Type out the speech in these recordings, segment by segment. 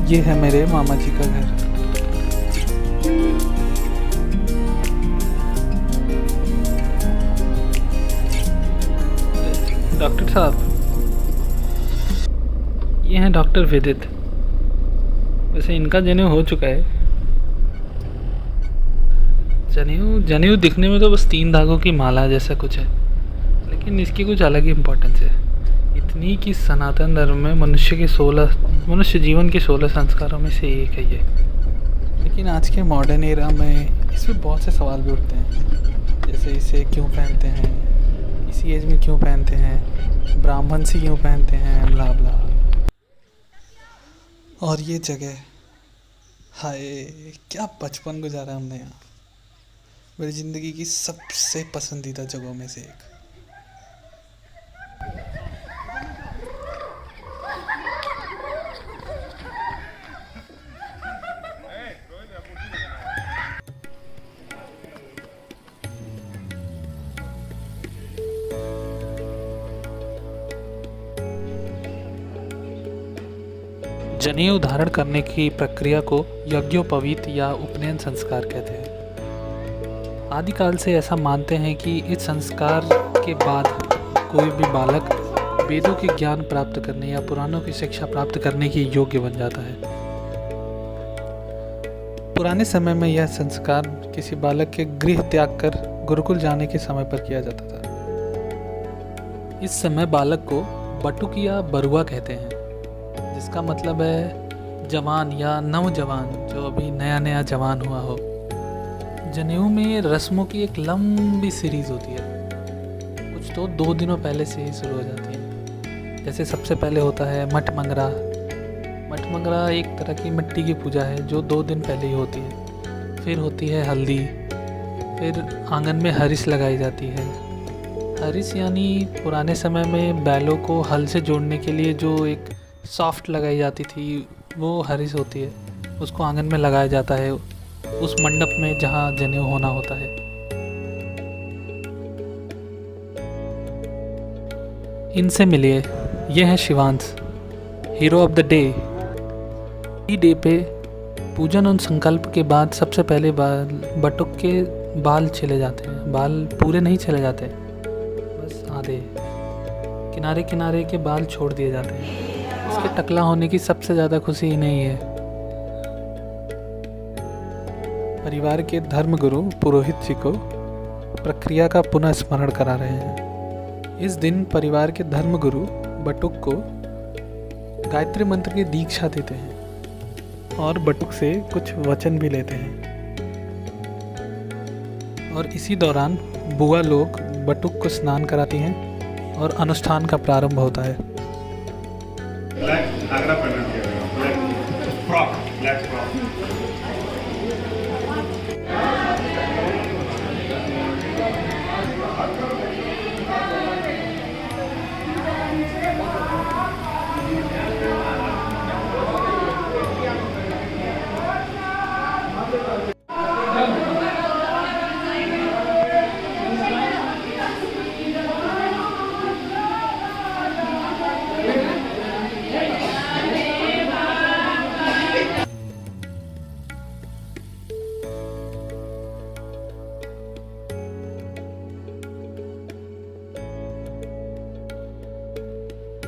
ये है मेरे मामा जी का घर। डॉक्टर साहब, ये हैं डॉक्टर विदित। वैसे इनका जनेऊ हो चुका है। जनेऊ दिखने में तो बस 3 धागों की माला जैसा कुछ है, लेकिन इसकी कुछ अलग ही इम्पोर्टेंस है। इतनी कि सनातन धर्म में मनुष्य जीवन के 16 संस्कारों में से एक है ये। लेकिन आज के मॉडर्न एरा में इसमें बहुत से सवाल भी उठते हैं, जैसे इसे क्यों पहनते हैं, इसी एज में क्यों पहनते हैं, ब्राह्मण से क्यों पहनते हैं, ब्ला ब्ला। और ये जगह, हाय क्या बचपन गुजारा हमने यहाँ। मेरी ज़िंदगी की सबसे पसंदीदा जगहों में से एक। जनेऊ धारण करने की प्रक्रिया को यज्ञोपवीत या उपनयन संस्कार कहते हैं। आदिकाल से ऐसा मानते हैं कि इस संस्कार के बाद कोई भी बालक वेदों के ज्ञान प्राप्त करने या पुराणों की शिक्षा प्राप्त करने के योग्य बन जाता है। पुराने समय में यह संस्कार किसी बालक के गृह त्याग कर गुरुकुल जाने के समय पर किया जाता था। इस समय बालक को बटुक या बरुआ कहते हैं, जिसका मतलब है जवान या नवजवान, जो अभी नया नया जवान हुआ हो। जनेऊ में रस्मों की एक लंबी सीरीज होती है, कुछ तो 2 दिनों पहले से ही शुरू हो जाती है। जैसे सबसे पहले होता है मठ मंगरा। मठ मंगरा एक तरह की मिट्टी की पूजा है जो 2 दिन पहले ही होती है। फिर होती है हल्दी, फिर आंगन में हरिस लगाई जाती है। हरिस यानी पुराने समय में बैलों को हल से जोड़ने के लिए जो एक सॉफ्ट लगाई जाती थी, वो हरिस होती है। उसको आंगन में लगाया जाता है उस मंडप में जहाँ जनेऊ होना होता है। इनसे मिलिए, ये है Shivansh, hero of the day. E day पे पूजन और संकल्प के बाद सबसे पहले बटुक के बाल छिले जाते हैं। बाल पूरे नहीं छिले जाते, बस आधे किनारे किनारे के बाल छोड़ दिए जाते हैं। इसके टकला होने की सबसे ज़्यादा खुशी नहीं है। परिवार के धर्मगुरु पुरोहित जी को प्रक्रिया का पुनः स्मरण करा रहे हैं। इस दिन परिवार के धर्मगुरु बटुक को गायत्री मंत्र की दीक्षा देते हैं और बटुक से कुछ वचन भी लेते हैं। और इसी दौरान बुआ लोग बटुक को स्नान कराती हैं और अनुष्ठान का प्रारंभ होता है। ब्लैक आगरा पहना दिया, ब्लैक फ्रॉक।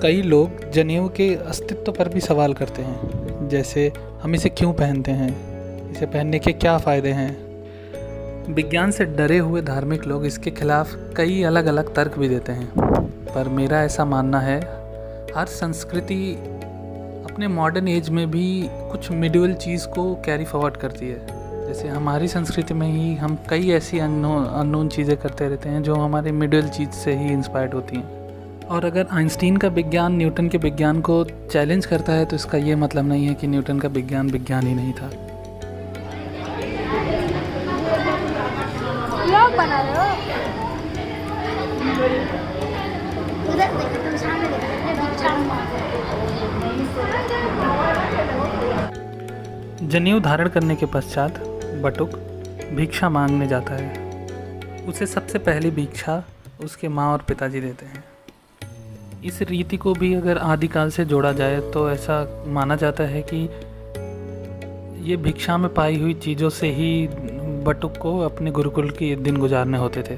कई लोग जनेऊ के अस्तित्व पर भी सवाल करते हैं, जैसे हम इसे क्यों पहनते हैं, इसे पहनने के क्या फ़ायदे हैं। विज्ञान से डरे हुए धार्मिक लोग इसके खिलाफ कई अलग अलग तर्क भी देते हैं, पर मेरा ऐसा मानना है हर संस्कृति अपने मॉडर्न एज में भी कुछ मिडिवल चीज़ को कैरी फॉरवर्ड करती है। जैसे हमारी संस्कृति में ही हम कई ऐसी अननोन चीज़ें करते रहते हैं जो हमारे मिडिवल चीज़ से ही इंस्पायर्ड होती हैं। और अगर आइंस्टीन का विज्ञान न्यूटन के विज्ञान को चैलेंज करता है तो इसका ये मतलब नहीं है कि न्यूटन का विज्ञान विज्ञान ही नहीं था। बना रहे हो? उधर देखो, तुम सामने देखो। जनेऊ धारण करने के पश्चात बटुक भिक्षा मांगने जाता है। उसे सबसे पहली भिक्षा उसके माँ और पिताजी देते हैं। इस रीति को भी अगर आदिकाल से जोड़ा जाए तो ऐसा माना जाता है कि ये भिक्षा में पाई हुई चीज़ों से ही बटुक को अपने गुरुकुल के दिन गुजारने होते थे।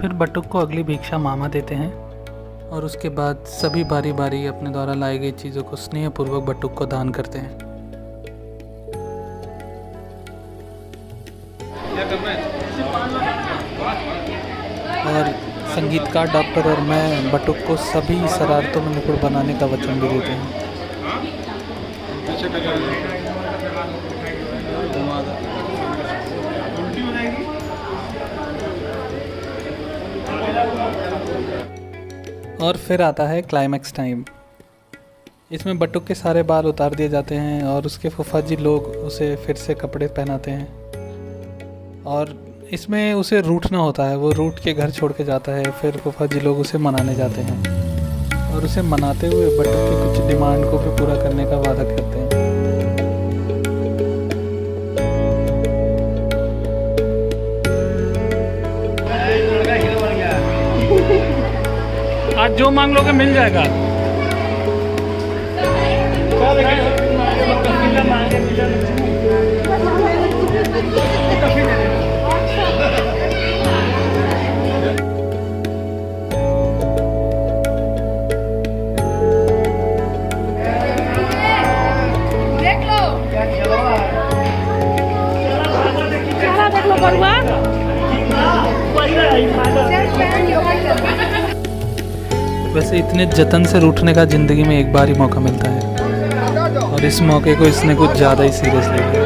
फिर बटुक को अगली भिक्षा मामा देते हैं और उसके बाद सभी बारी बारी अपने द्वारा लाई गई चीज़ों को स्नेहपूर्वक बटुक को दान करते हैं। और संगीतकार डॉक्टर और मैं बटुक को सभी शरारतों में निपुण बनाने का वचन भी देते हैं। और फिर आता है क्लाइमैक्स टाइम। इसमें बटुक के सारे बाल उतार दिए जाते हैं और उसके फूफा जी लोग उसे फिर से कपड़े पहनाते हैं और इसमें उसे रूठना होता है। वो रूठ के घर छोड़ के जाता है। फिर फूफा जी लोग उसे मनाने जाते हैं और उसे मनाते हुए बटुक की कुछ डिमांड को भी पूरा करने का वादा करते हैं। आज जो मांग लोगे मिल जाएगा। देख लो बरुआ। वैसे इतने जतन से रूठने का ज़िंदगी में एक बार ही मौका मिलता है और इस मौके को इसने कुछ ज़्यादा ही सीरियस ले लिया।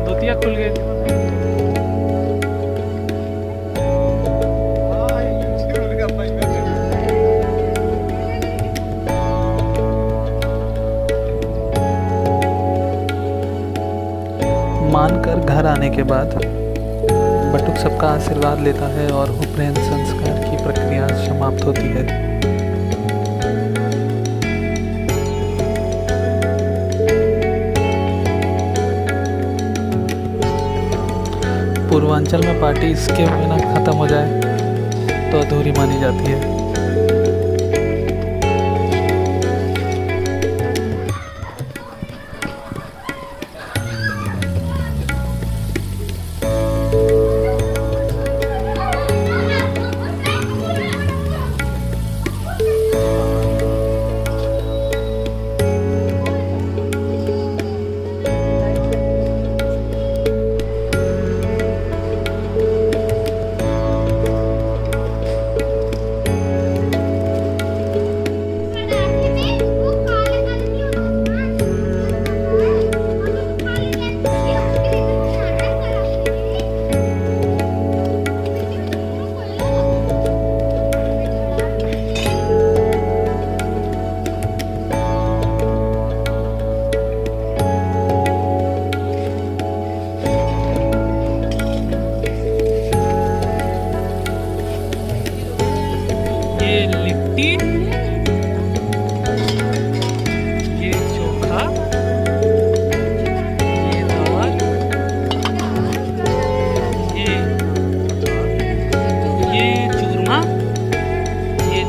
धोतिया खुल गए। मानकर घर आने के बाद बटुक सबका आशीर्वाद लेता है और उपनयन संस्कार की प्रक्रिया समाप्त होती है। पूर्वांचल में पार्टी इसके बिना खत्म हो जाए तो अधूरी मानी जाती है।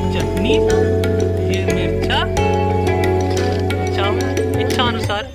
चटनी, ये मिर्चा, चावल इच्छा अनुसार